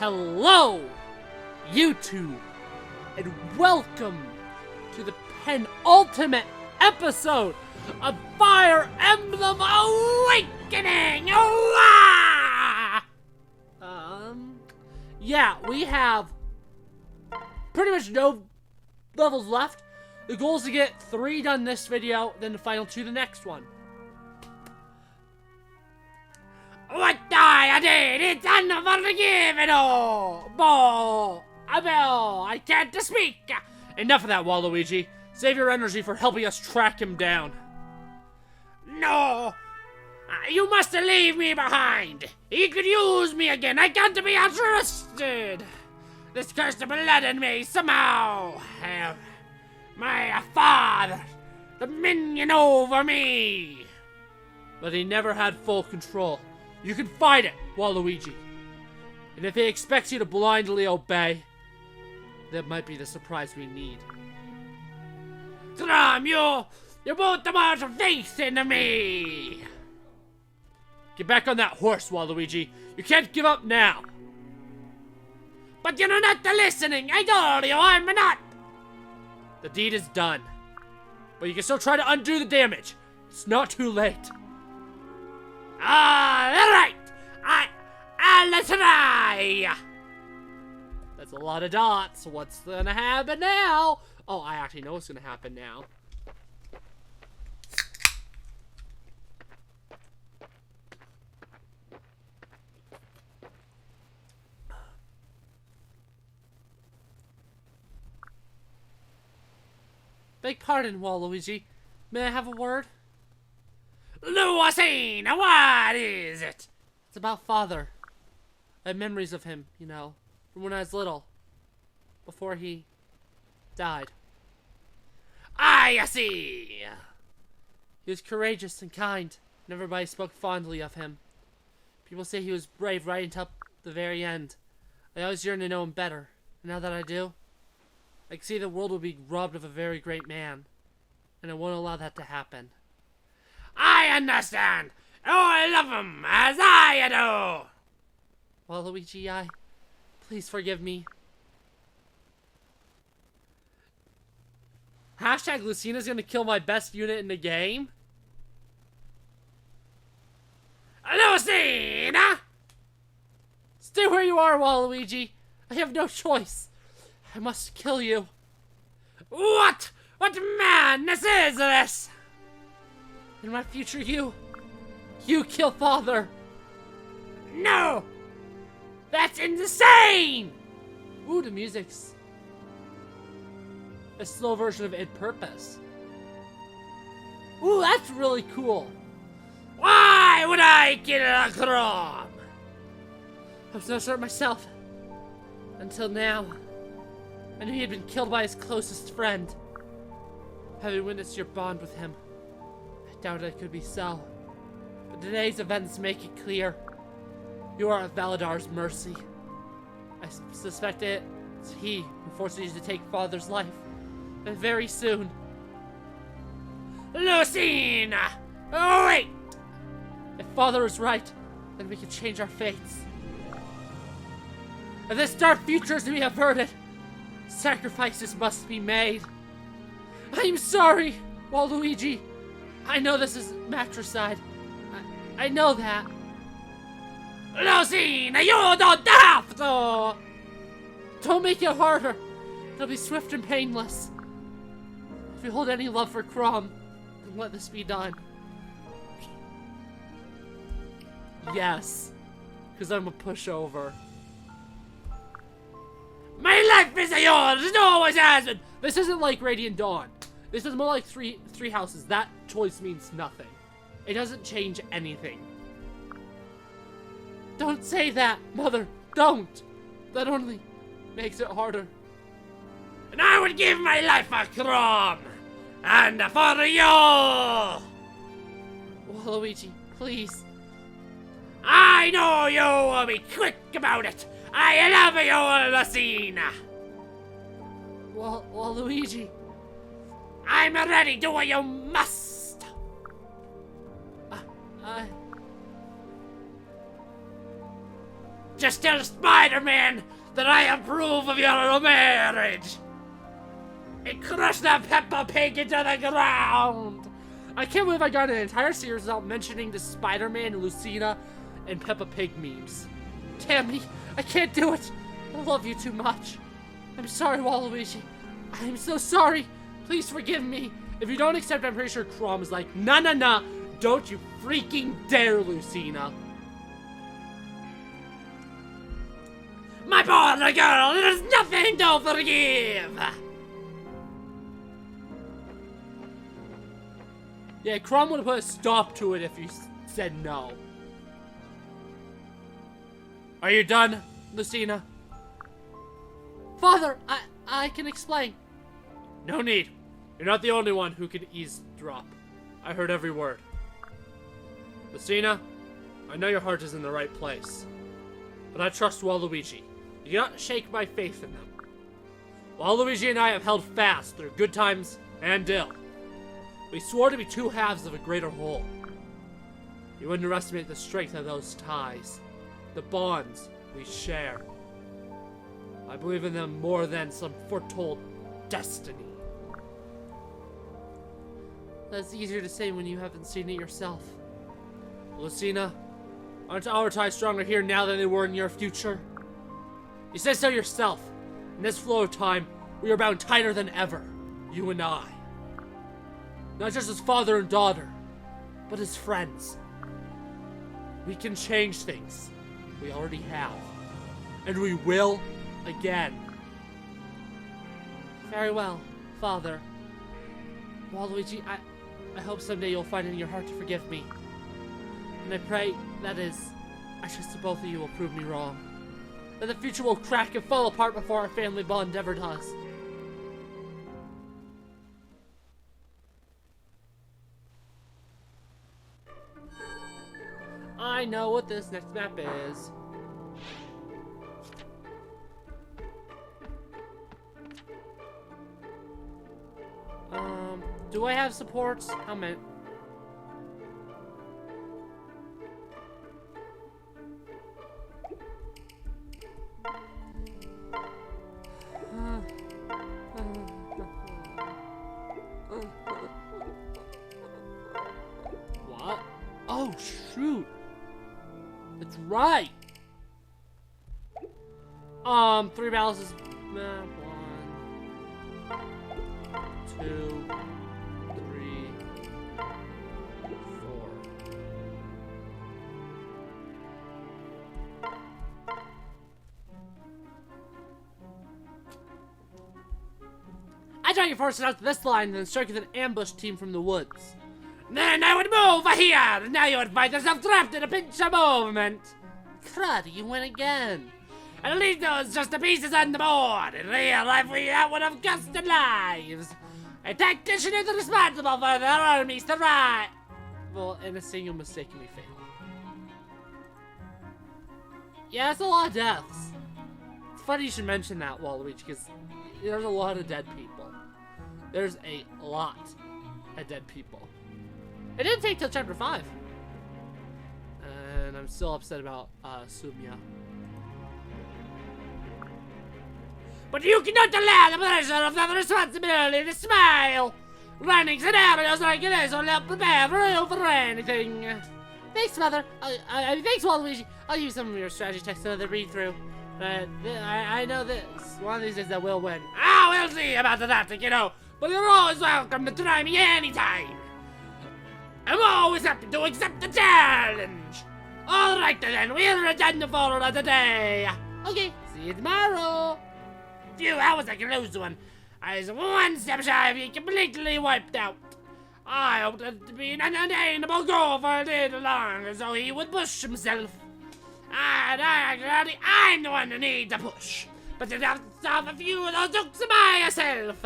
Hello, YouTube, and welcome to the penultimate episode of Fire Emblem Awakening! Yeah, we have pretty much no levels left. The goal is to get 3 done this video, then the final 2 the next one. What I did, it's unforgivable! I can't speak! Enough of that, Waluigi. Save your energy for helping us track him down. No! You must leave me behind! He could use me again! I got to be trusted! This cursed blood in me somehow have my father, the minion over me! But he never had full control. You can fight it, Waluigi. And if he expects you to blindly obey, that might be the surprise we need. Chrom, you put too much faith in me! Get back on that horse, Waluigi. You can't give up now. But you're not listening. I told you I'm not. The deed is done. But you can still try to undo the damage. It's not too late. Alright! I'll try! That's a lot of dots. What's gonna happen now? Oh, I actually know what's gonna happen now. Beg pardon, Waluigi. May I have a word? Lucine, what is it? It's about Father. I have memories of him, you know, from when I was little. Before he died. I see! He was courageous and kind, and everybody spoke fondly of him. People say he was brave right until the very end. I always yearned to know him better, and now that I do, I can see the world will be robbed of a very great man, and I won't allow that to happen. I understand! Oh, I love him, as I do! Waluigi, please forgive me. Hashtag Lucina's gonna kill my best unit in the game? Lucina! Stay where you are, Waluigi. I have no choice. I must kill you. What? What madness is this? In my future, you kill Father. No! That's insane! Ooh, the music's a slow version of Id Purpose. Ooh, that's really cool. Why would I kill Chrom? I was not sure myself. Until now. I knew he had been killed by his closest friend. Having witnessed your bond with him, I doubted it could be so. But today's events make it clear. You are at Valadar's mercy. I suspect it's he who forced you to take Father's life. And very soon. Lucina! Oh, wait! If Father is right, then we can change our fates. If this dark future is to be averted, sacrifices must be made. I'm sorry, Waluigi. I know this is matricide. I know that. Lucina, you don't have to! Don't make it harder. It'll be swift and painless. If you hold any love for Chrom, then let this be done. Yes, because I'm a pushover. My life is yours, it always has been! This isn't like Radiant Dawn. This is more like three houses. That choice means nothing. It doesn't change anything. Don't say that, Mother. Don't. That only makes it harder. And I would give my life for Chrom. And for you! Waluigi, please. I know you will be quick about it. I love you, Lucina. Waluigi. I'm ready. Do what you must. Just tell Spider-Man that I approve of your marriage. And crush that Peppa Pig into the ground. I can't believe I got an entire series without mentioning the Spider-Man, Lucina, and Peppa Pig memes. Damn me, I can't do it. I love you too much. I'm sorry, Waluigi. I'm so sorry. Please forgive me. If you don't accept, I'm pretty sure Chrom is like, nah. Don't you freaking dare, Lucina. My poor little girl, there's nothing to forgive. Yeah, Chrom would have put a stop to it if you said no. Are you done, Lucina? Father, I can explain. No need. You're not the only one who can eavesdrop. I heard every word. Lucina, I know your heart is in the right place, but I trust Waluigi. You cannot shake my faith in them. Waluigi and I have held fast through good times and ill. We swore to be two halves of a greater whole. You underestimate the strength of those ties, the bonds we share. I believe in them more than some foretold destiny. That's easier to say when you haven't seen it yourself. Lucina, aren't our ties stronger here now than they were in your future? You said so yourself. In this flow of time, we are bound tighter than ever, you and I. Not just as father and daughter, but as friends. We can change things. We already have. And we will again. Very well, Father. Waluigi, I hope someday you'll find it in your heart to forgive me. And I pray, that is, I trust that both of you will prove me wrong. That the future will crack and fall apart before our family bond ever does. I know what this next map is. Do I have supports? How many? What? Oh, shoot. That's right. 3 balances. 1, 2, 3, 4. I draw your forces out to this line and then strike with an ambush team from the woods. Then I would move here, and now you would find yourself trapped in a pinch of movement. Crud, you win again. At least those just the pieces on the board. In real life, that would have costed lives. A tactician is responsible for their armies to ride. Well, in a single mistakenly fail. Yeah, it's a lot of deaths. It's funny you should mention that, Waluigi, because there's a lot of dead people. There's a lot of dead people. It didn't take till chapter 5. And I'm still upset about Sumia. But you cannot allow the pleasure of the responsibility to smile. Running scenarios like this will help prepare for anything. Thanks, Mother. Thanks, Waluigi. I'll use some of your strategy text another read through. But I know this. One of these days I will win. We'll see about that, you know. But you're always welcome to try me anytime. I'm always happy to accept the challenge. Alright then, we'll return for the day. Okay, see you tomorrow. Phew, that was a close one. I was one step shy of being completely wiped out. I hoped it to be an unattainable goal for a little longer so he would push himself. And I'm the one who needs to push. But you'd have to solve a few of those jokes by yourself.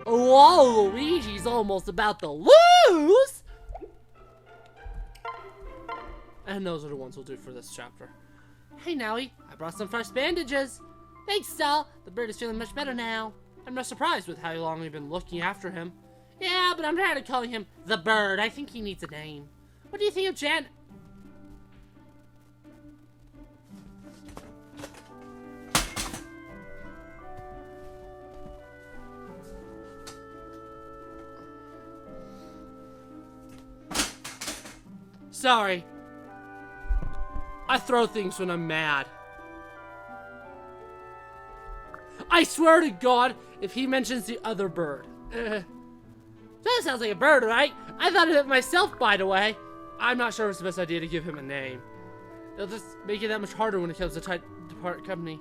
Whoa, Luigi's almost about to lose! And those are the ones we'll do for this chapter. Hey, Nowie, I brought some fresh bandages. Thanks, Sal. The bird is feeling much better now. I'm not surprised with how long we've been looking after him. Yeah, but I'm tired of calling him the bird. I think he needs a name. What do you think of sorry. I throw things when I'm mad. I swear to God, if he mentions the other bird. That sounds like a bird, right? I thought of it myself, by the way. I'm not sure it's the best idea to give him a name. It'll just make it that much harder when it comes to part company.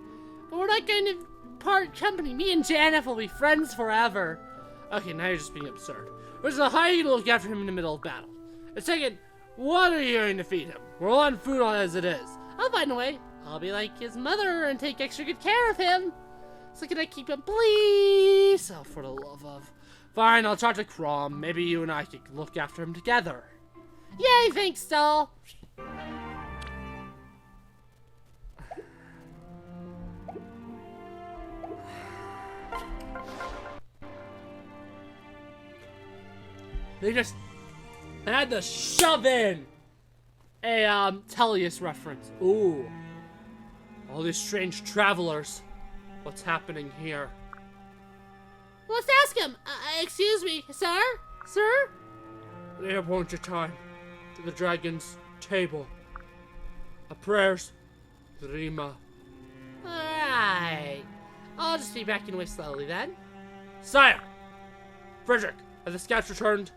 But we're not going to part company. Me and Janeth will be friends forever. Okay, now you're just being absurd. First of all, how are you going to look after him in the middle of battle? And second, what are you going to feed him? We're on food as it is. I'll find a way. I'll be like his mother and take extra good care of him. So can I keep him, please? Oh, for the love of... Fine, I'll talk to Chrom. Maybe you and I could look after him together. Yay, thanks, doll. They just had to shove in a Ylisse reference. Ooh. All these strange travelers. What's happening here? Let's ask him. Excuse me, sir? Sir? They appoint your time to the dragon's table. A prayers, Rima. Alright. I'll just be backing away slowly then. Sire! Frederick, have the scouts returned?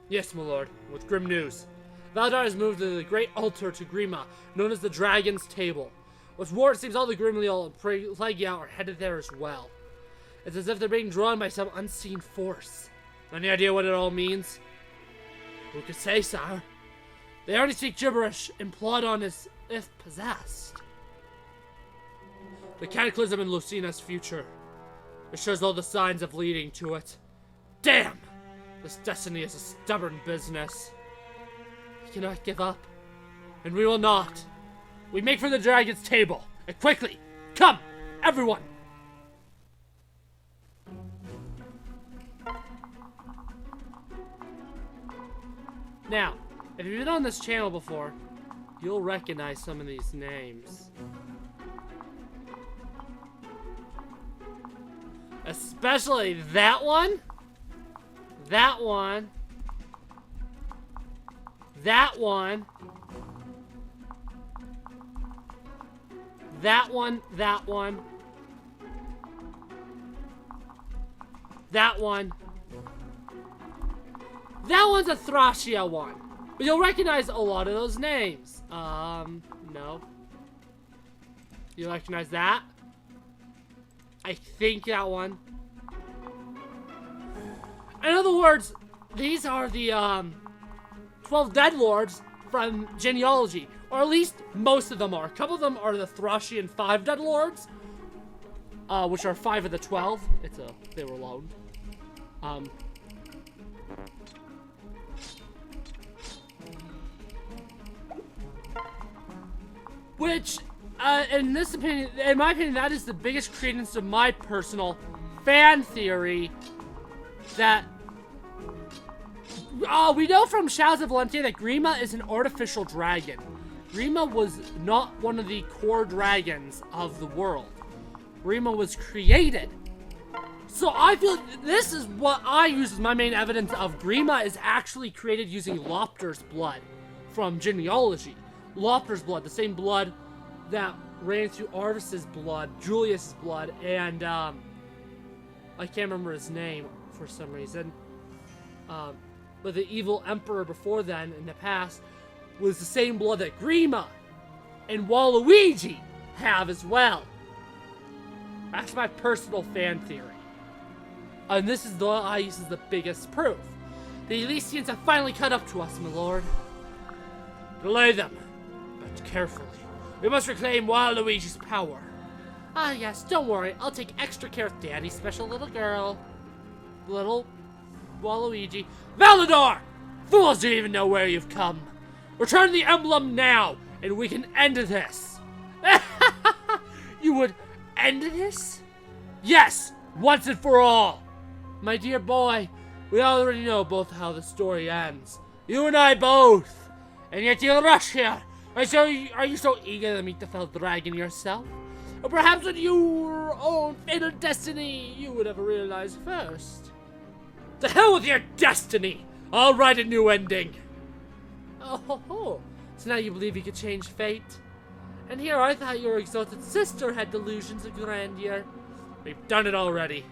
Yes, my lord, with grim news. Valdar has moved to the great altar to Grima, known as the Dragon's Table. What's more, it seems all the Grimleal and Plagia are headed there as well. It's as if they're being drawn by some unseen force. Any idea what it all means? Who could say, sire? They only speak gibberish and plot on as if possessed. The cataclysm in Lucina's future. It shows all the signs of leading to it. Damn! This destiny is a stubborn business. We cannot give up. And we will not. We make for the dragon's table. And quickly! Come! Everyone! Now, if you've been on this channel before, you'll recognize some of these names. Especially that one. That one. That one. That one. That one. That one. That one's a Thracia one. But you'll recognize a lot of those names. No. You recognize that? I think that one. In other words, these are the 12 Dead Lords from genealogy, or at least most of them are. A couple of them are the Thracian 5 Dead Lords, which are 5 of the 12. They were loaned. Which, in my opinion, that is the biggest credence of my personal fan theory that, we know from Shadows of Valentia that Grima is an artificial dragon. Grima was not one of the core dragons of the world. Grima was created. So I feel this is what I use as my main evidence of Grima is actually created using Lopter's blood from genealogy. Lopter's blood, the same blood that ran through Arvis's blood, Julius's blood, and I can't remember his name for some reason. But the evil emperor before then, in the past, was the same blood that Grima and Waluigi have as well. That's my personal fan theory. And this is I use as the biggest proof. The Ylisians have finally caught up to us, my lord. Delay them, but carefully. We must reclaim Waluigi's power. Ah yes, don't worry. I'll take extra care of Daddy's special little girl. Little Waluigi. Valadar! Fools don't even know where you've come. Return the emblem now, and we can end this. You would end this? Yes, once and for all. My dear boy, we already know both how the story ends. You and I both. And yet you'll rush here. Are you so eager to meet the fell dragon yourself? Or perhaps with your own fatal destiny, you would have realized first. To hell with your destiny! I'll write a new ending. Oh ho ho! So now you believe you could change fate? And here I thought your exalted sister had delusions of grandeur. We've done it already.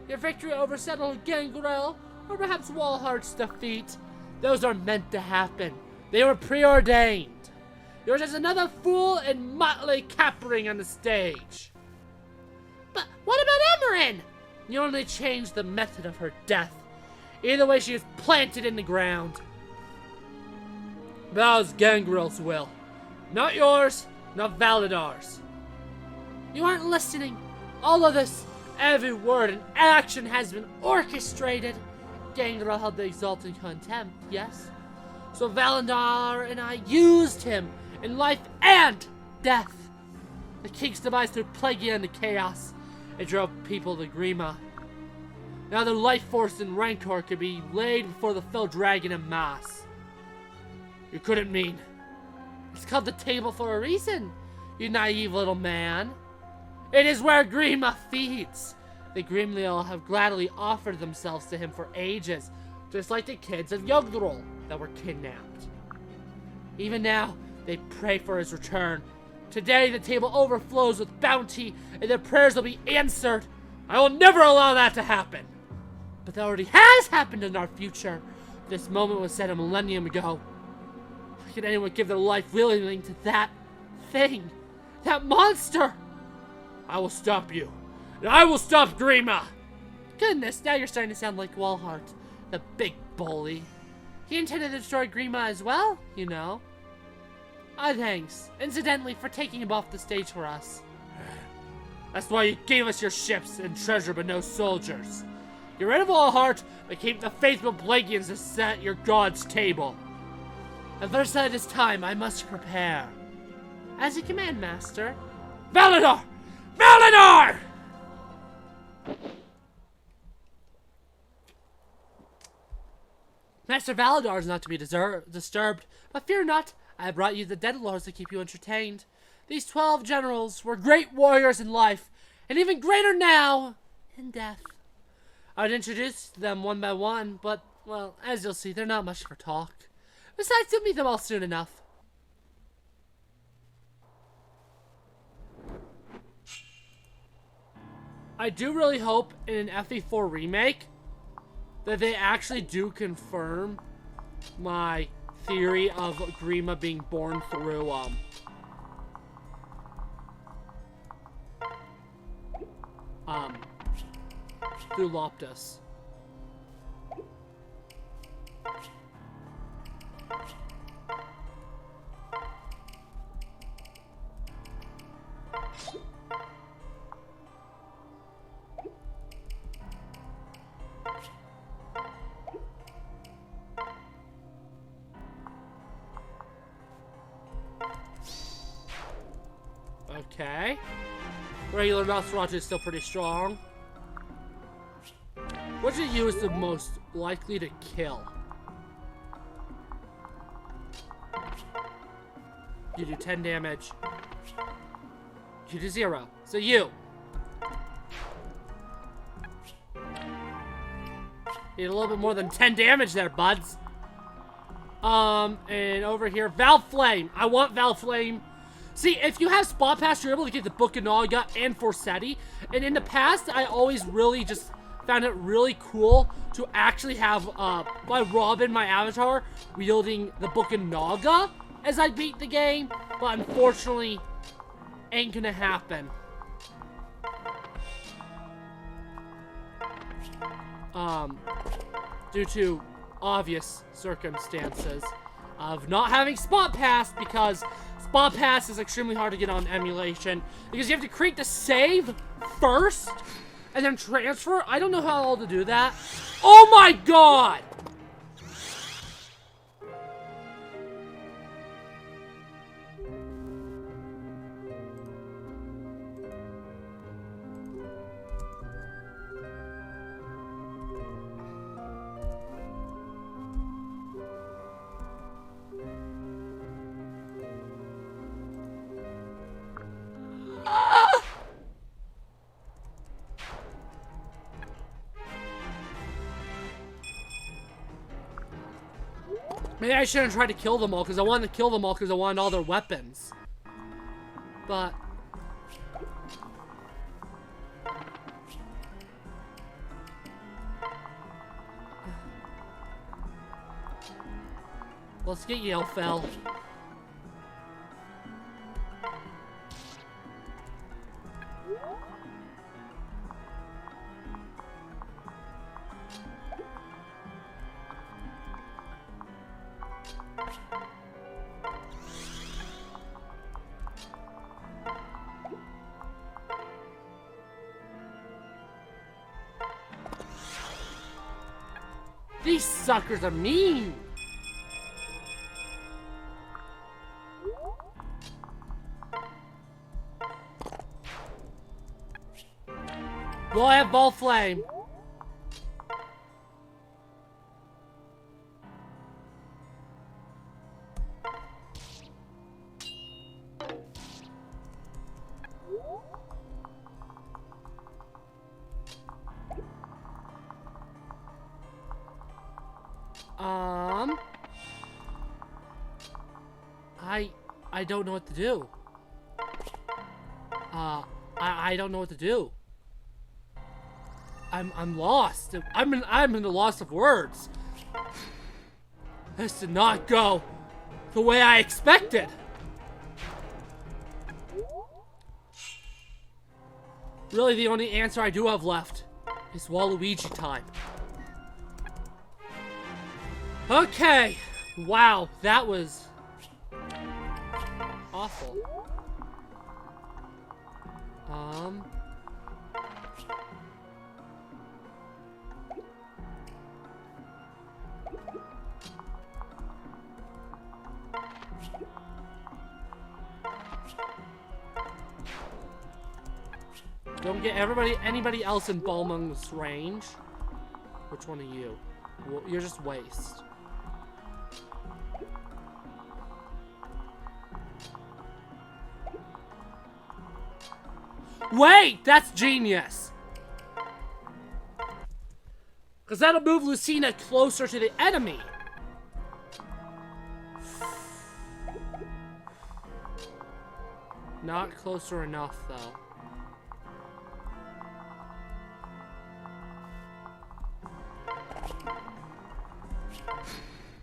Your victory over settled Gangrel, or perhaps Walhart's defeat, those are meant to happen. They were preordained. You're just another fool and motley capering on the stage. But what about Emerin? You only changed the method of her death. Either way, she was planted in the ground. That was Gangrel's will. Not yours, not Valadar's. You aren't listening. All of this, every word and action has been orchestrated. Gangrel held the exalted contempt, yes? So Valadar and I used him in life and death. The king's demise threw Plagueia into chaos. It drove people to Grima. Now their life force and rancor could be laid before the fell dragon en masse. You couldn't mean. It's called the table for a reason, you naive little man. It is where Grima feeds. The Grimleal have gladly offered themselves to him for ages, just like the kids of Yggdrasil that were kidnapped. Even now, they pray for his return. Today, the table overflows with bounty, and their prayers will be answered. I will never allow that to happen. But that already has happened in our future. This moment was said a millennium ago. How could anyone give their life willingly to that thing? That monster? I will stop you. And I will stop Grima! Goodness, now you're starting to sound like Walhart, the big bully. He intended to destroy Grima as well, you know. Ah, thanks, incidentally, for taking him off the stage for us. That's why you gave us your ships and treasure but no soldiers. Get rid of Walhart, but keep the faithful Plagueans to set your god's table. At first sight is time, I must prepare. As you command, Master. Valadar! Valadar! Master Valadar is not to be disturbed, but fear not, I have brought you the Daedalors to keep you entertained. These 12 generals were great warriors in life, and even greater now in death. I would introduce them one by one, but, well, as you'll see, they're not much for talk. Besides, you'll meet them all soon enough. I do really hope in an FE4 remake that they actually do confirm my theory of Grima being born through through Loptus. Okay. Regular Nosferatu is still pretty strong. Which of you is the most likely to kill? You do 10 damage. You do 0. So you. Need a little bit more than 10 damage there, buds. And over here, Valflame. I want Valflame. See, if you have Spot Pass, you're able to get the Book of Naga and Forseti. And in the past, I always really just found it really cool to actually have my Robin, my avatar, wielding the Book of Naga as I beat the game. But unfortunately, ain't gonna happen. Due to obvious circumstances of not having Spot Pass, because Spot Pass is extremely hard to get on emulation because you have to create the save first and then transfer. I don't know how to do that. Oh my god! Maybe I shouldn't try to kill them all, because I wanted to kill them all because I wanted all their weapons. But... let's get Yelfell. These suckers are mean! Well, I have Ball Flame. I don't know what to do. I don't know what to do. I'm lost. I'm in the loss of words. This did not go the way I expected. Really, the only answer I do have left is Waluigi time. Okay. Wow, that was awful. Don't get anybody else in Balmung's range. Which one are you? Well, you're just waste. Wait! That's genius! Because that'll move Lucina closer to the enemy. Not closer enough, though.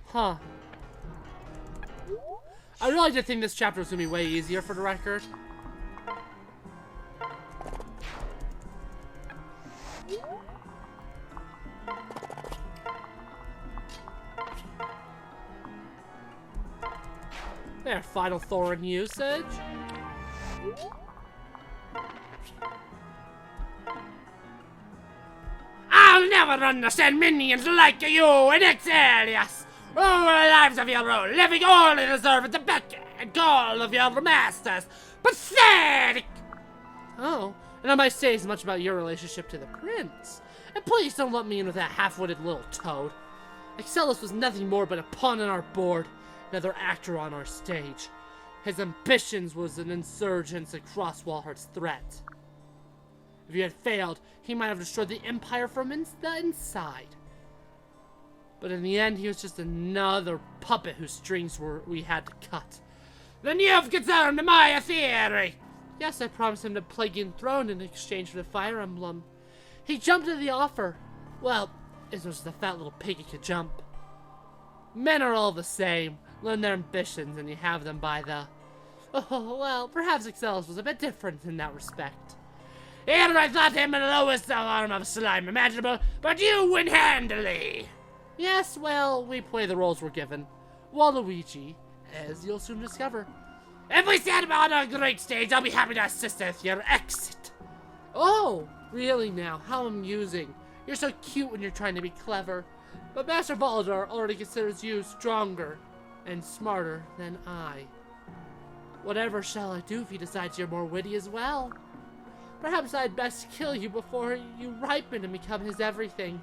Huh. I really did think this chapter was going to be way easier, for the record. There, final Thorin usage. I'll never understand minions like you in Ylisse. All the lives of your own, living only to serve at the beck and call of your masters. Pathetic! Oh, and I might say as much about your relationship to the prince. And please don't let me in with that half-witted little toad. Ylisse was nothing more but a pawn on our board, another actor on our stage. His ambitions was an insurgence across Walhart's threat. If he had failed, he might have destroyed the Empire from the inside. But in the end, he was just another puppet whose strings we had to cut. Then you've confirmed my theory! Yes, I promised him the Plaguean Throne in exchange for the Fire Emblem. He jumped at the offer. Well, it was the fat little pig he could jump. Men are all the same. Learn their ambitions and you have them by the... Oh, well, perhaps Ylisse was a bit different in that respect. Here I thought him the lowest arm of slime imaginable, but you win handily! Yes, well, we play the roles we're given. Waluigi, as you'll soon discover. If we stand on a great stage, I'll be happy to assist with your exit. Oh, really now? How amusing. You're so cute when you're trying to be clever. But Master Baldar already considers you stronger and smarter than I. Whatever shall I do if he decides you're more witty as well? Perhaps I'd best kill you before you ripen and become his everything.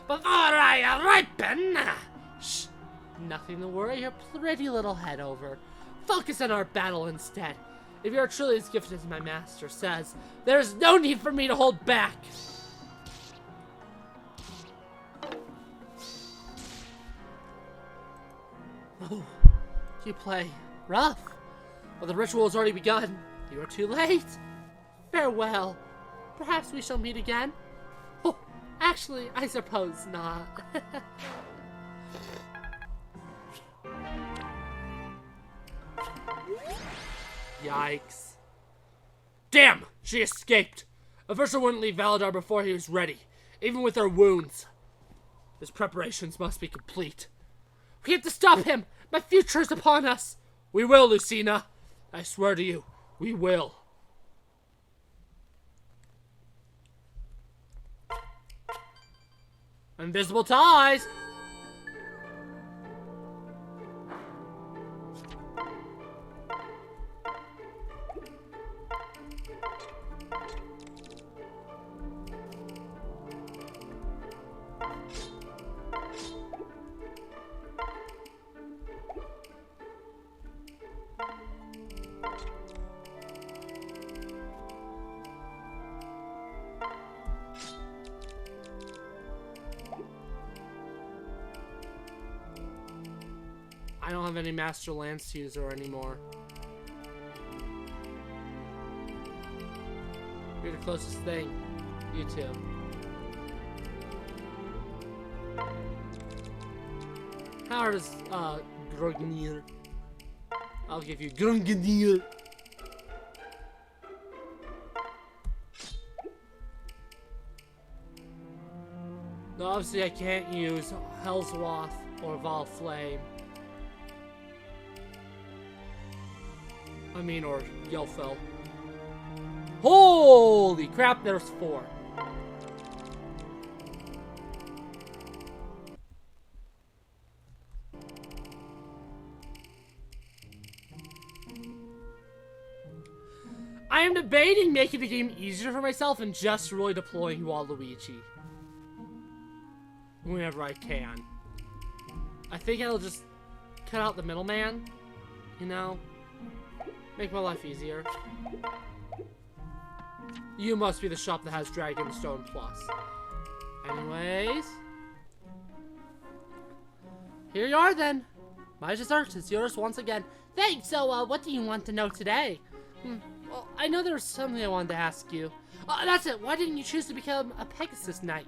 Before I ripen! Shh! Nothing to worry your pretty little head over. Focus on our battle instead. If you're truly as gifted as my master says, there's no need for me to hold back. Oh, you play rough. Well, the ritual has already begun. You are too late. Farewell. Perhaps we shall meet again. Oh, actually, I suppose not. Yikes. Damn! She escaped! Aversa wouldn't leave Valadar before he was ready, even with her wounds. His preparations must be complete. We have to stop him! My future is upon us! We will, Lucina. I swear to you, we will. Invisible ties! I don't have any Master Lance user anymore. You're the closest thing. You two. How hard is Grognir? I'll give you Grognir. Obviously I can't use Hellswath or Val Flame. Or Yelfell. Holy crap, there's 4. I am debating making the game easier for myself and just really deploying Waluigi. Whenever I can. I think I'll just cut out the middleman, you know? Make my life easier. You must be the shop that has Dragonstone Plus. Anyways. Here you are then. My dessert is yours once again. Thanks, so what do you want to know today? Well, I know there was something I wanted to ask you. That's it. Why didn't you choose to become a Pegasus Knight?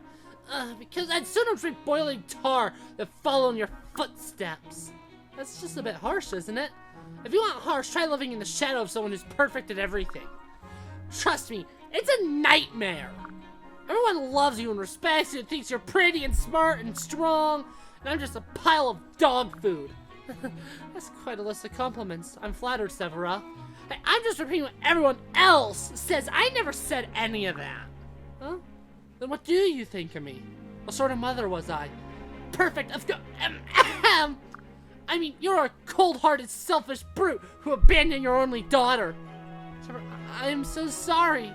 Because I'd sooner drink boiling tar than follow in your footsteps. That's just a bit harsh, isn't it? If you want harsh, try living in the shadow of someone who's perfect at everything. Trust me, it's a nightmare. Everyone loves you and respects you and thinks you're pretty and smart and strong, and I'm just a pile of dog food. That's quite a list of compliments. I'm flattered, Severa. Hey, I'm just repeating what everyone else says. I never said any of that. Huh? Then what do you think of me? What sort of mother was I? Perfect, of course. I mean, you're a cold-hearted, selfish brute who abandoned your only daughter. I'm so sorry.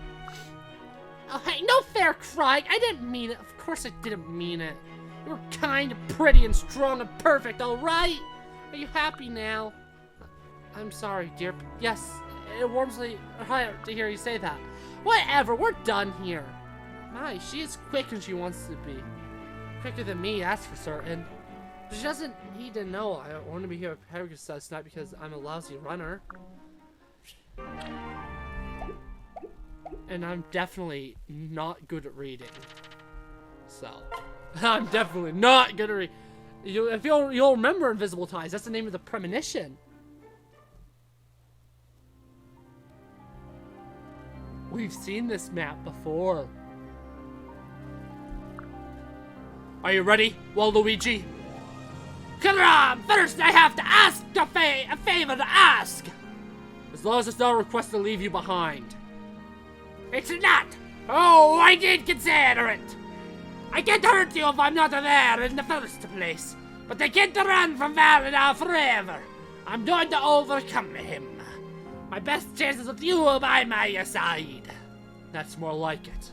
Oh, hey, no fair crying. I didn't mean it. Of course I didn't mean it. You were kind and pretty and strong and perfect, all right? Are you happy now? I'm sorry, dear. Yes, it warms my heart to hear you say that. Whatever, we're done here. My, she is quick when she wants to be. Quicker than me, that's for certain. But she doesn't need to know I want to be here at Pegasus Knight because I'm a lousy runner. And I'm definitely not good at reading. So, I'm definitely not good at reading. If you'll remember Invisible Ties, that's the name of the premonition. We've seen this map before. Are you ready, Waluigi? Chrom, first I have to ask a favor to ask. As long as it's not a request to leave you behind. It's not. Oh, I did consider it. I can't hurt you if I'm not there in the first place. But I can't run from Valadar forever. I'm going to overcome him. My best chances with you by my side. That's more like it.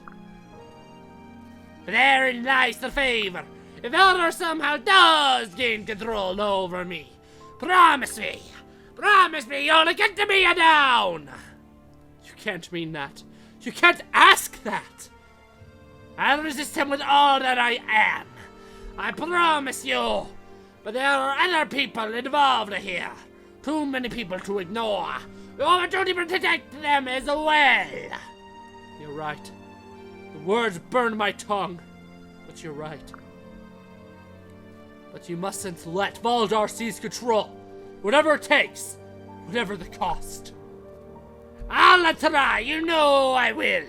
Therein lies the favor. If Valadar somehow does gain control over me, promise me you'll get to me down. You can't mean that. You can't ask that. I'll resist him with all that I am. I promise you. But there are other people involved here. Too many people to ignore. Your duty to protect them as well. You're right. The words burn my tongue. But you're right. But you mustn't let Valdar seize control. Whatever it takes. Whatever the cost. I'll try. You know I will.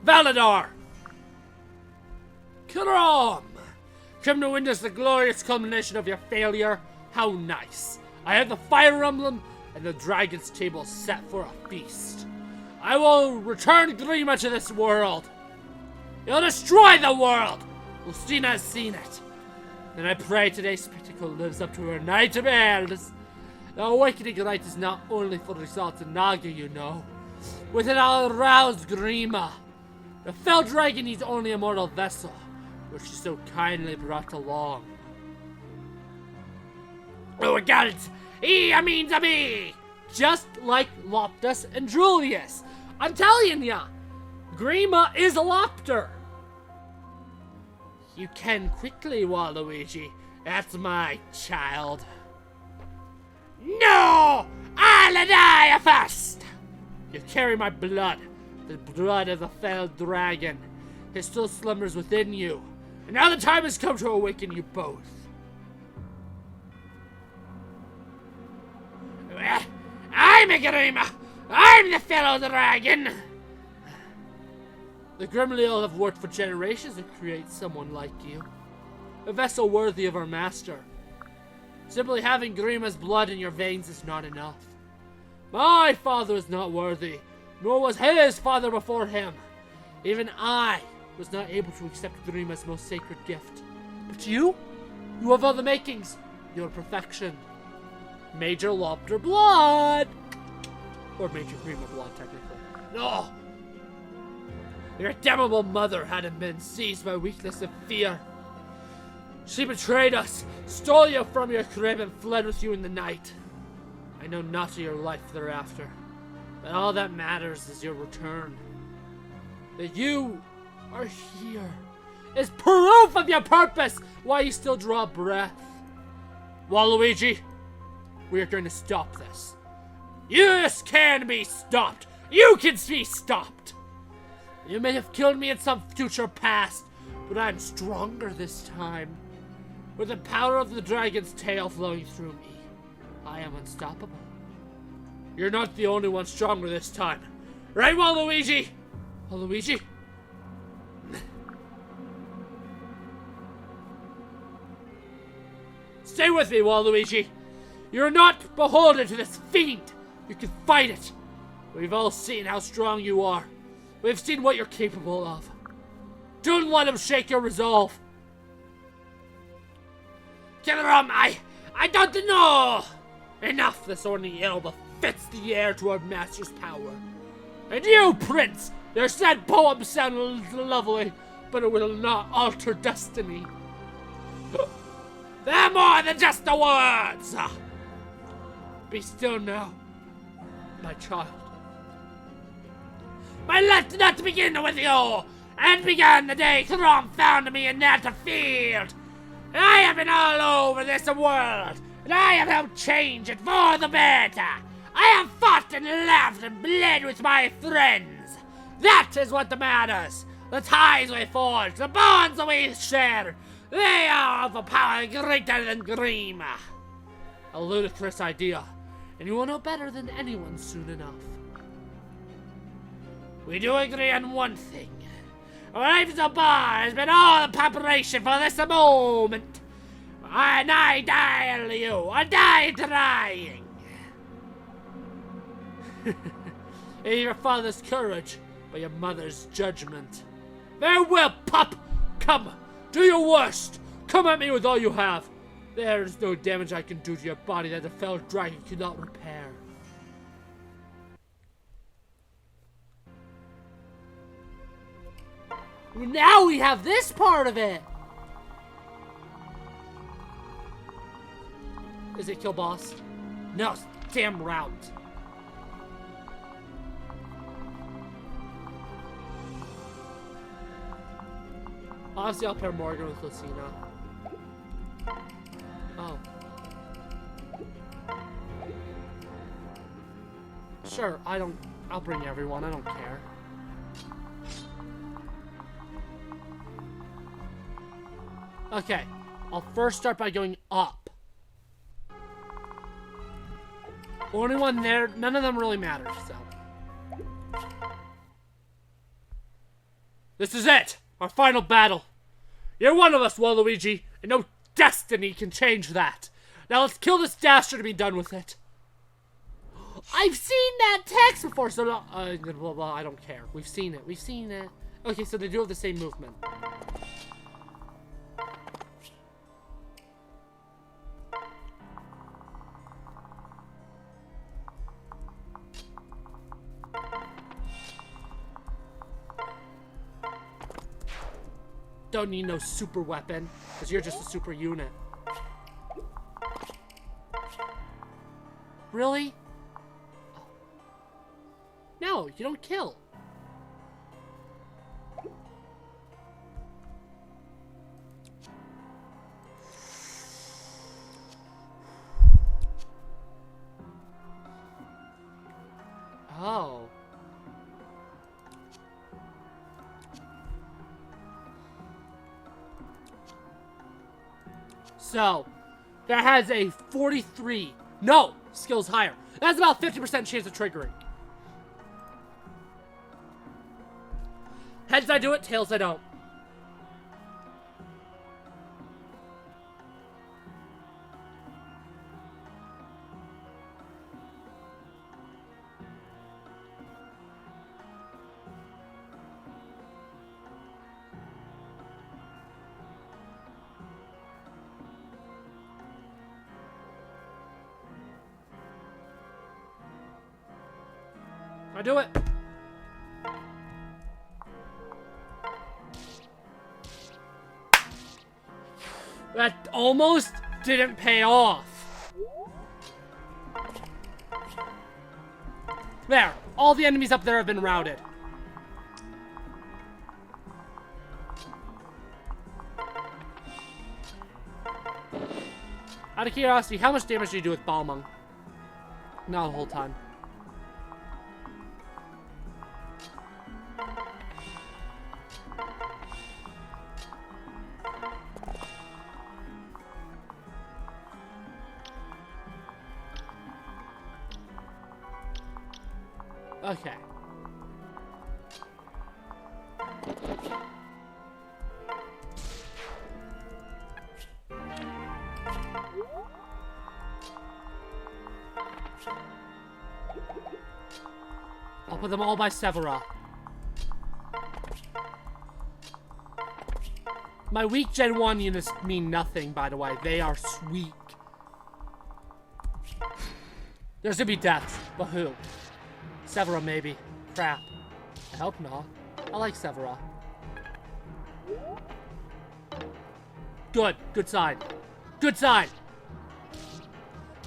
Valadar! Chrom! Come to witness the glorious culmination of your failure? How nice. I have the Fire Emblem and the Dragon's Table set for a feast. I will return Grima to this world. You'll destroy the world! Lucina has seen it. And I pray today's spectacle lives up to her nightmares. The awakening light is not only for results in Naga, you know. With it I'll arouse Grima. The fell dragon needs only a mortal vessel, which she so kindly brought along. Oh, God, I mean to be! Just like Loptus and Julius. I'm telling ya, Grima is a Lopter. You can quickly, Waluigi. That's my child. No! I'll die first! You carry my blood. The blood of the fell dragon. It still slumbers within you. And now the time has come to awaken you both. I'm a Grima! I'm the fellow dragon! The Grimleal have worked for generations to create someone like you. A vessel worthy of our master. Simply having Grima's blood in your veins is not enough. My father is not worthy. Nor was his father before him. Even I was not able to accept Grima's most sacred gift. But you have all the makings. You're perfection. Major Lopter blood! Or Major Grima blood, technically. No! Your damnable mother hadn't been seized by weakness and fear. She betrayed us, stole you from your crib, and fled with you in the night. I know not of your life thereafter. But all that matters is your return. That you are here is proof of your purpose, why you still draw breath. Waluigi, we are going to stop this. This can be stopped. You can be stopped. You may have killed me in some future past, but I'm stronger this time. With the power of the dragon's tail flowing through me, I am unstoppable. You're not the only one stronger this time. Right, Waluigi? Waluigi? Stay with me, Waluigi. You're not beholden to this fiend. You can fight it. We've all seen how strong you are. We've seen what you're capable of. Don't let him shake your resolve. Chrom, I don't know. Enough, this only ill befits the heir to our master's power. And you, Prince, your sad poems sound lovely, but it will not alter destiny. They're more than just the words. Be still now, my child. My life did not begin with you, and began the day Chrom found me in that field. I have been all over this world, and I have helped change it for the better. I have fought and laughed and bled with my friends. That is what matters. The ties we forge, the bonds we share, they are of a power greater than Grima. A ludicrous idea, and you will know better than anyone soon enough. We do agree on one thing. Life so far has been all the preparation for this moment. And I tell you, I die trying. Your father's courage, but your mother's judgment. Very well, pup. Come, do your worst. Come at me with all you have. There is no damage I can do to your body that the fell dragon cannot repair. Now we have this part of it. Is it kill boss? No, damn route. Obviously, I'll pair Morgan with Lucina. Oh. Sure, I'll bring everyone, I don't care. Okay, I'll first start by going up. Only one there, none of them really matters, so. This is it! Our final battle. You're one of us, Waluigi, and no destiny can change that. Now let's kill this dastard and be done with it. I've seen that text before, so blah, blah, blah, I don't care. We've seen it. We've seen it. Okay, so they do have the same movement. Don't need no super weapon, because you're just a super unit. Really? No, you don't kill. Oh. So, that has a 43. No, skill's higher. That's about 50% chance of triggering. Heads I do it, tails I don't. I do it. That almost didn't pay off. There. All the enemies up there have been routed. Out of curiosity, how much damage do you do with Balmung? Not the whole time. Okay. I'll put them all by Severa. My weak Gen 1 units mean nothing, by the way. They are weak. There's gonna be deaths, but who? Severa, maybe. Crap. I hope not. I like Severa. Good. Good side. Good side.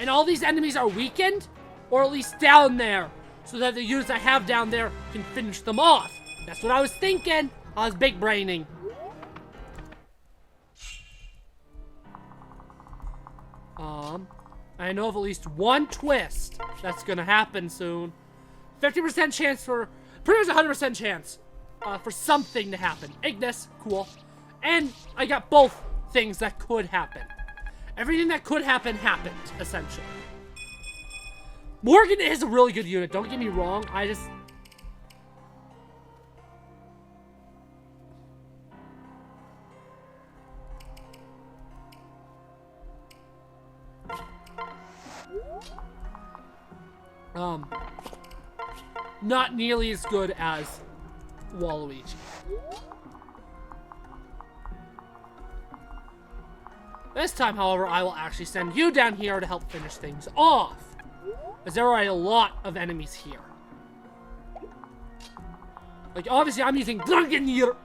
And all these enemies are weakened? Or at least down there. So that the units I have down there can finish them off. That's what I was thinking. I was big braining. I know of at least one twist that's gonna happen soon. 50% chance for, pretty much 100% chance for something to happen. Ignis, cool. And I got both things that could happen. Everything that could happen, happened, essentially. Morgan is a really good unit, don't get me wrong. I just... not nearly as good as Waluigi. This time, however, I will actually send you down here to help finish things off. As there are a lot of enemies here. Like, obviously, I'm using Dragon here.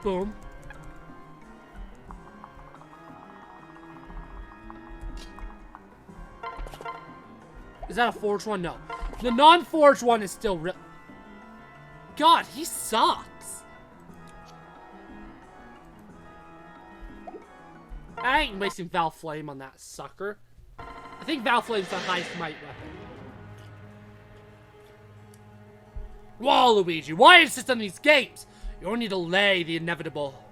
Boom. Is that a forged one? No. The non-forged one is still real. God, he sucks. I ain't wasting Val Flame on that sucker. I think Val Flame's the highest might weapon. Waluigi, why insist on these games? You only delay the inevitable.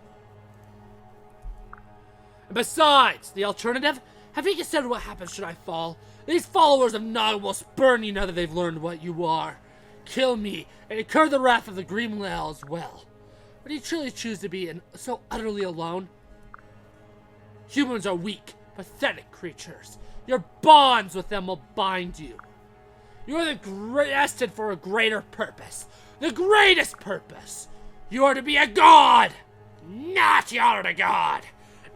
And besides, the alternative? Have you considered what happens should I fall? These followers of Naga will spurn you now that they've learned what you are. Kill me, and incur the wrath of the Greenlail as well. But do you truly choose to be so utterly alone? Humans are weak, pathetic creatures. Your bonds with them will bind you. You are destined for a greater purpose. The greatest purpose. You are to be a god! Not yet a god!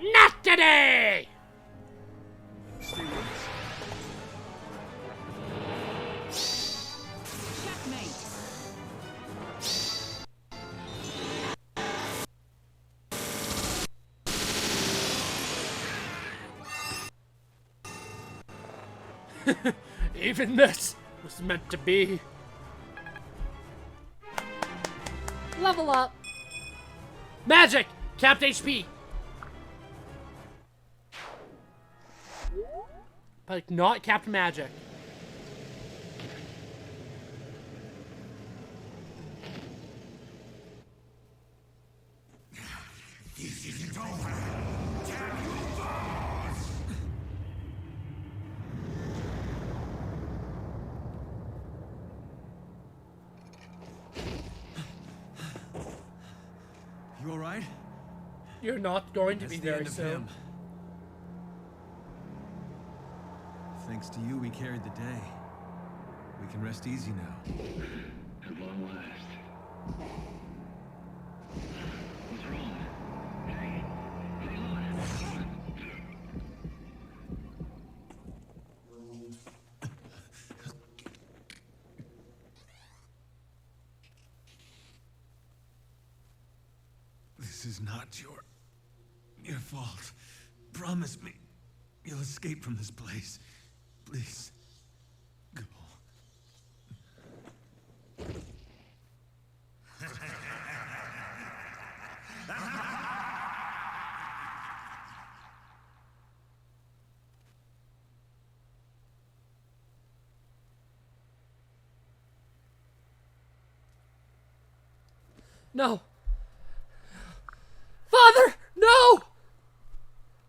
Not today! Stay with us. Checkmate. Even this was meant to be. Level up. Magic! Capped HP. But not capped magic. This isn't over. Damn you, boss! You all right? You're not going to That's be the very end of soon. him. Thanks to you, we carried the day. We can rest easy now. At long last. What's wrong? Hey, look. This is not your fault. Promise me you'll escape from this place. Please. Go. No. Father, no!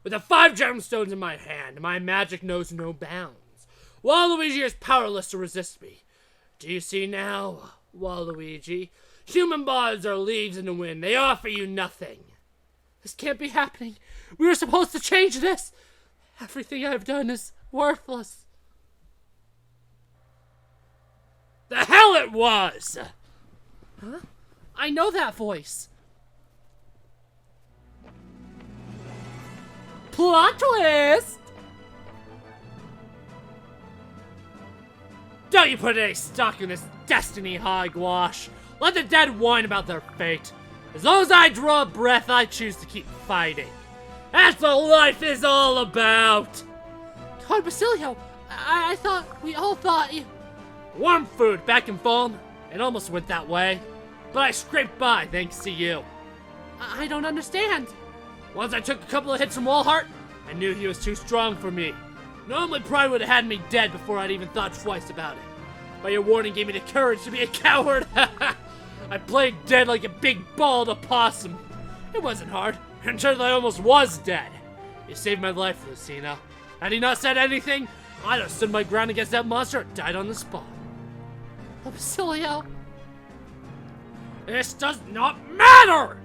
With the 5 gemstones in my hand, my magic knows no bounds. Waluigi is powerless to resist me. Do you see now, Waluigi? Human bonds are leaves in the wind. They offer you nothing. This can't be happening. We were supposed to change this. Everything I've done is worthless. The hell it was! Huh? I know that voice. Plot twist! Don't you put any stock in this destiny hogwash. Let the dead whine about their fate. As long as I draw a breath, I choose to keep fighting. That's what life is all about. God, Basilio, I thought, we all thought you... Warm food back in Falm. It almost went that way. But I scraped by thanks to you. I don't understand. Once I took a couple of hits from Walhart, I knew he was too strong for me. Normally pride would have had me dead before I'd even thought twice about it. But your warning gave me the courage to be a coward. I played dead like a big bald opossum. It wasn't hard, until I almost was dead. You saved my life, Lucina. Had he not said anything, I'd have stood my ground against that monster and died on the spot. Oh, Basilio. This does not matter!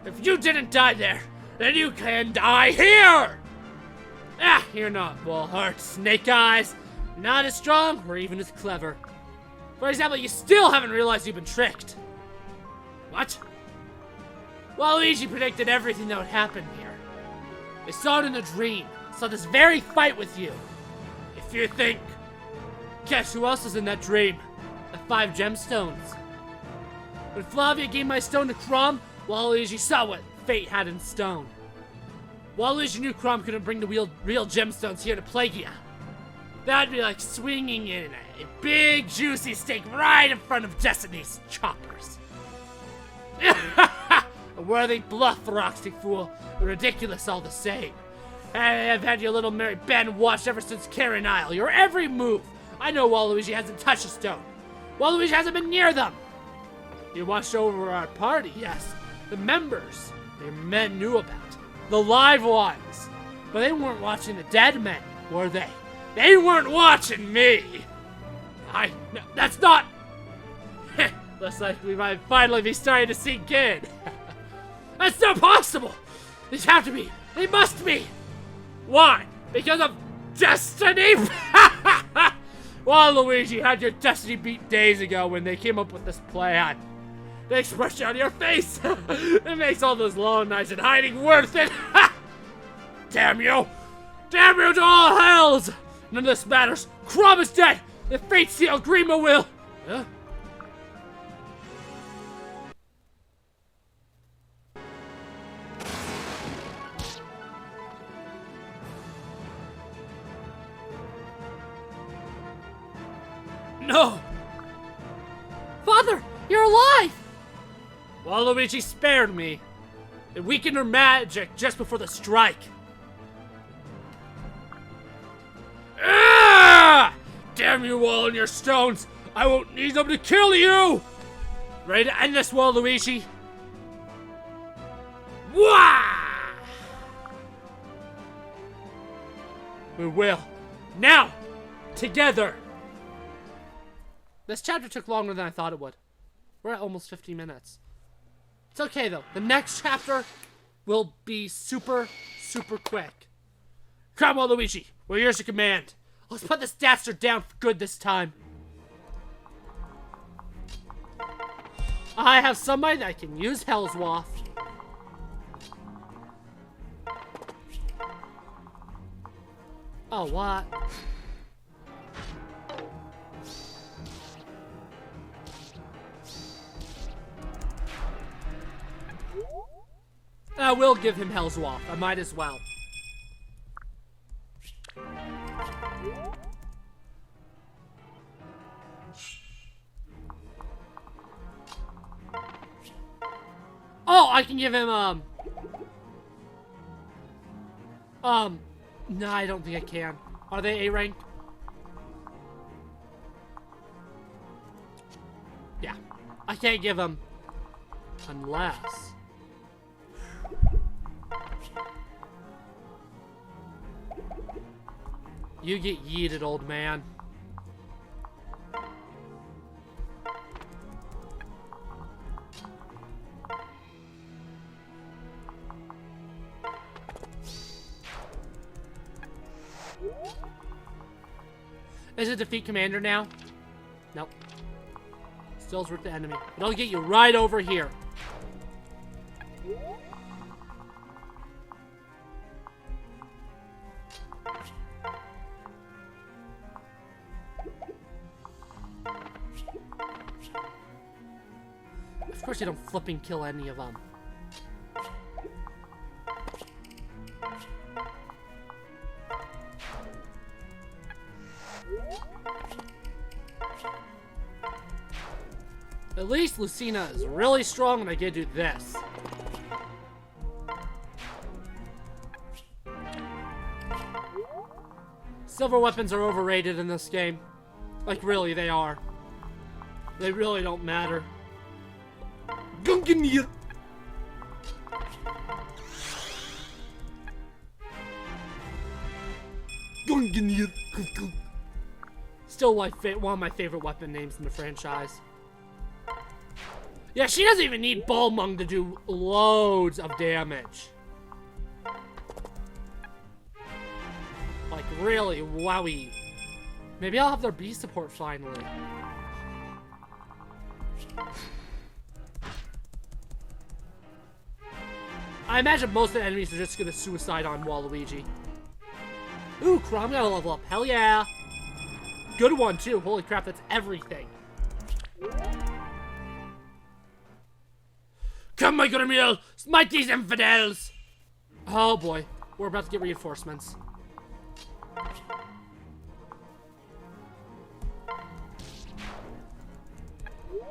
If you didn't die there, then you can die here! Ah, you're not Walhart, Snake Eyes. Not as strong or even as clever. For example, you still haven't realized you've been tricked. What? Waluigi predicted everything that would happen here. They saw it in a dream. Saw this very fight with you. If you think... Guess who else was in that dream? The 5 gemstones. When Flavia gave my stone to Chrom, Waluigi saw what fate had in stone. Waluigi knew Chrom couldn't bring the real gemstones here to plague you. That'd be like swinging in a big juicy steak right in front of Destiny's choppers. A worthy bluff, Roxy fool, but ridiculous all the same. I've had your little Mary Ben watched ever since Karen Isle. Your every move. I know Waluigi hasn't touched a stone. Waluigi hasn't been near them. You watched over our party, yes. The members your men knew about. The live ones. But they weren't watching the dead men, were they? They weren't watching me. No, that's not... Looks like we might finally be starting to sink in. That's not possible. These have to be. They must be. Why? Because of destiny? Waluigi had your destiny beat days ago when they came up with this plan. The expression on your face, it makes all those long nights and hiding worth it. Damn you! Damn you to all hells! None of this matters. Chrom is dead. The fate seal Grima will. Huh? No! Father, you're alive! Waluigi spared me. It weakened her magic just before the strike. Ah! Damn you all and your stones! I won't need them to kill you! Ready to end this, Waluigi? Wah! We will. Now! Together! This chapter took longer than I thought it would. We're at almost 50 minutes. It's okay though. The next chapter will be super, super quick. Come on, Waluigi. We're yours to command. Let's put this dastard down for good this time. I have somebody that can use Hell's Waft. Oh, what? I will give him Hell's Waft. I might as well. Oh, I can give him, no, I don't think I can. Are they A rank? Yeah. I can't give him unless... You get yeeted, old man. Is it defeat commander now? Nope. Still's with the enemy. But I'll get you right over here. Of course you don't flipping kill any of them. At least Lucina is really strong when I get to do this. Silver weapons are overrated in this game. Like, really, they are. They really don't matter. Gunganir! Gunganir! Still one of my favorite weapon names in the franchise. Yeah, she doesn't even need Balmung to do loads of damage. Like, really, wowie. Maybe I'll have their B support finally. I imagine most of the enemies are just gonna suicide on Waluigi. Ooh, Chrom got a level up. Hell yeah. Good one, too. Holy crap, that's everything. Come, my Grimiel! Smite these infidels! Oh boy. We're about to get reinforcements.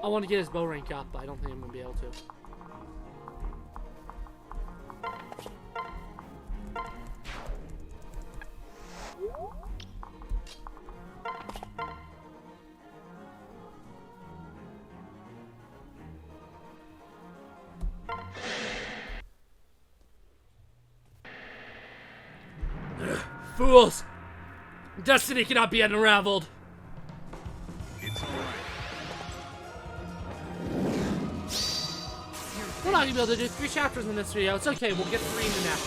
I want to get his bow rank up, but I don't think I'm going to be able to. Fools! Destiny cannot be unraveled. It's alright. We're not gonna be able to do 3 chapters in this video. It's okay, we'll get 3 in the next.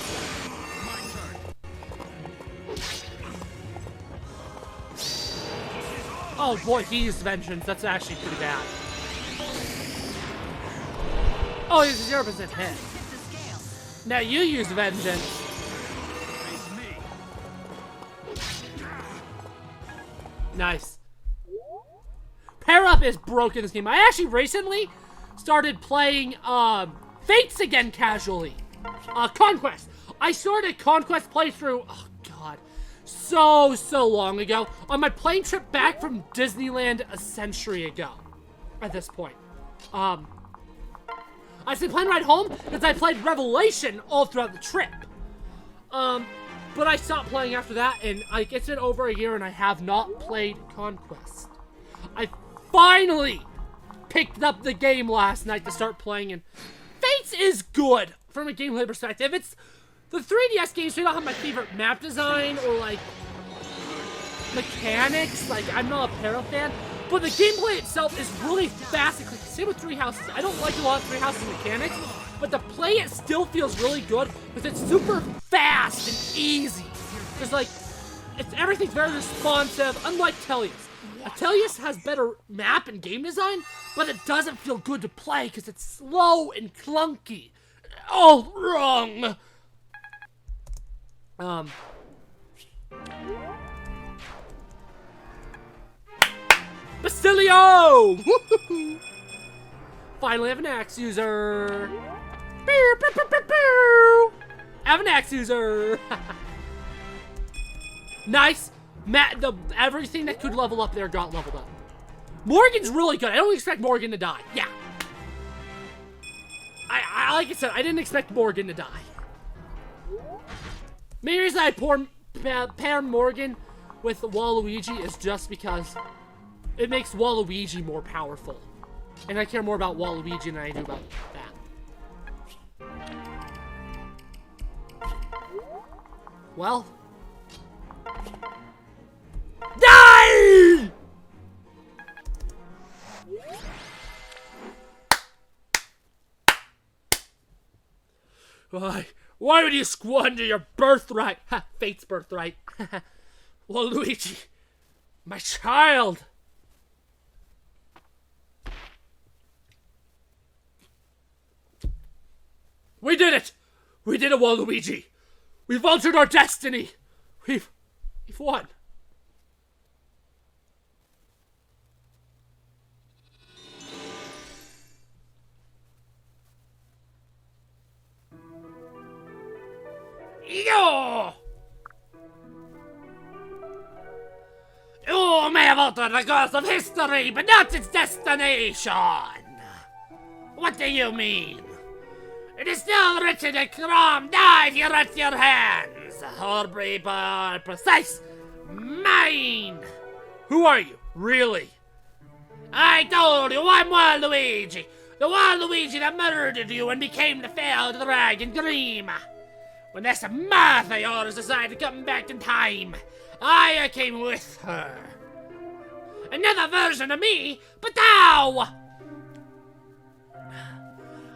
Oh boy, he used vengeance. That's actually pretty bad. Oh, he's a 0% hit. Now you use vengeance. Nice. Pair up is broken this game. I actually recently started playing Fates again casually. Conquest. I started Conquest playthrough, oh god, so long ago on my plane trip back from Disneyland a century ago at this point. I said plane ride home because I played Revelation all throughout the trip. But I stopped playing after that, and it's been over a year, and I have not played Conquest. I finally picked up the game last night to start playing, and Fates is good from a gameplay perspective. It's the 3DS games do not have my favorite map design or like mechanics. Like, I'm not a Para fan, but the gameplay itself is really fast. Same with Three Houses. I don't like a lot of Three Houses mechanics, but to play it still feels really good because it's super fast and easy. There's like, everything's very responsive, unlike Tellius. Tellius has better map and game design, but it doesn't feel good to play because it's slow and clunky. All wrong. Basilio! Finally have an axe user. Pew, pew, pew, pew, pew. Have an axe user. Nice. Everything that could level up there got leveled up. Morgan's really good. I don't expect Morgan to die. Yeah. Like I said, I didn't expect Morgan to die. Main reason I pair Morgan with Waluigi is just because it makes Waluigi more powerful. And I care more about Waluigi than I do about that. Well. Die! Why would you squander your birthright? Ha, Fate's birthright. Waluigi, my child. We did it! We did it, Waluigi! We've altered our destiny! We've won. Yo! You may have altered the course of history, but not its destination! What do you mean? It is still written that Chrom died here at your hands! Or be more precise, mine! Who are you, really? I told you, I'm Waluigi! The Waluigi that murdered you and became the failed dragon Grima! When this Martha of yours decided to come back in time, I came with her. Another version of me, but how?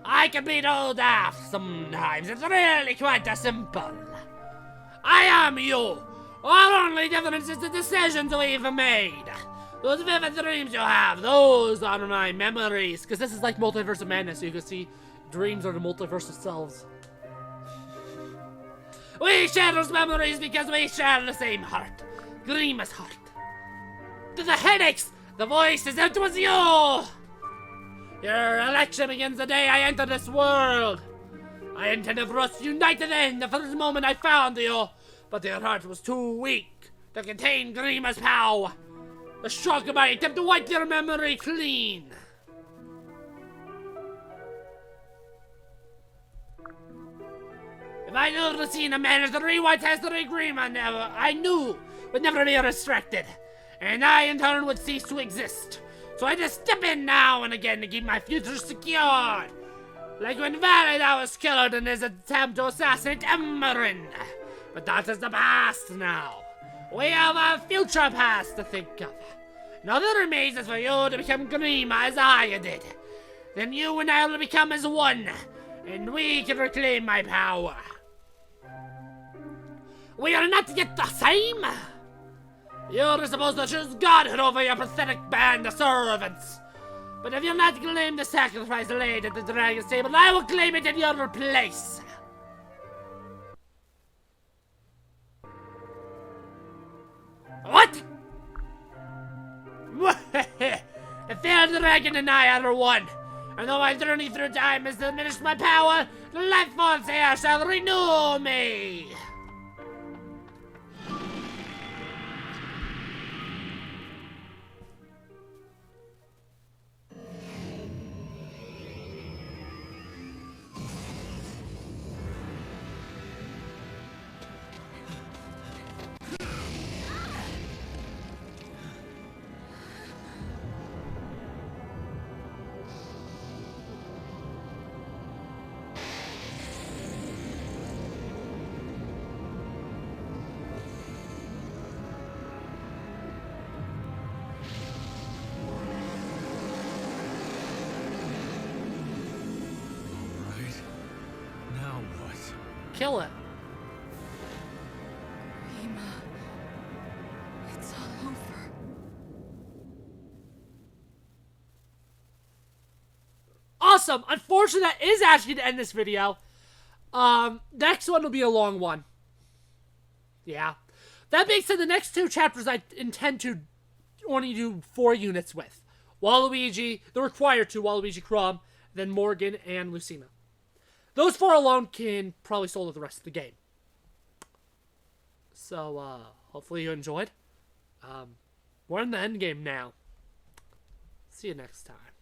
I can beat old daft sometimes. It's really quite that simple. I am you. Our only difference is the decisions we've made. Those vivid dreams you have, those are my memories. Because this is like Multiverse of Madness, so you can see dreams are the multiverse of selves. We share those memories because we share the same heart. Grima's heart. To the headaches, the voices, it was you! Your election begins the day I enter this world. I intended for us to unite at the end the first moment I found you, but your heart was too weak to contain Grima's power. The shock of my attempt to wipe your memory clean. If I knew Lucina managed to rewrite history, Grima I knew would never be restricted, and I in turn would cease to exist. So I just step in now and again to keep my future secured. Like when Valida was killed in his attempt to assassinate Emerin. But that is the past now. We have a future past to think of. Now the remains is for you to become Grima as I did. Then you and I will become as one, and we can reclaim my power. We are not yet the same. You're supposed to choose Godhood over your pathetic band of servants. But if you'll not claim the sacrifice laid at the dragon's table, I will claim it in your place. What? The failed dragon and I are one. And though my journey through time has diminished my power, the life force here shall renew me. Kill it. Grima, it's all over. Awesome. Unfortunately, that is actually to end this video. Next one will be a long one. Yeah. That being said, the next two chapters I intend to only do 4 units with. Waluigi, the required 2, Waluigi Chrom, then Morgan and Lucina. Those 4 alone can probably solo the rest of the game. So, hopefully you enjoyed. We're in the end game now. See you next time.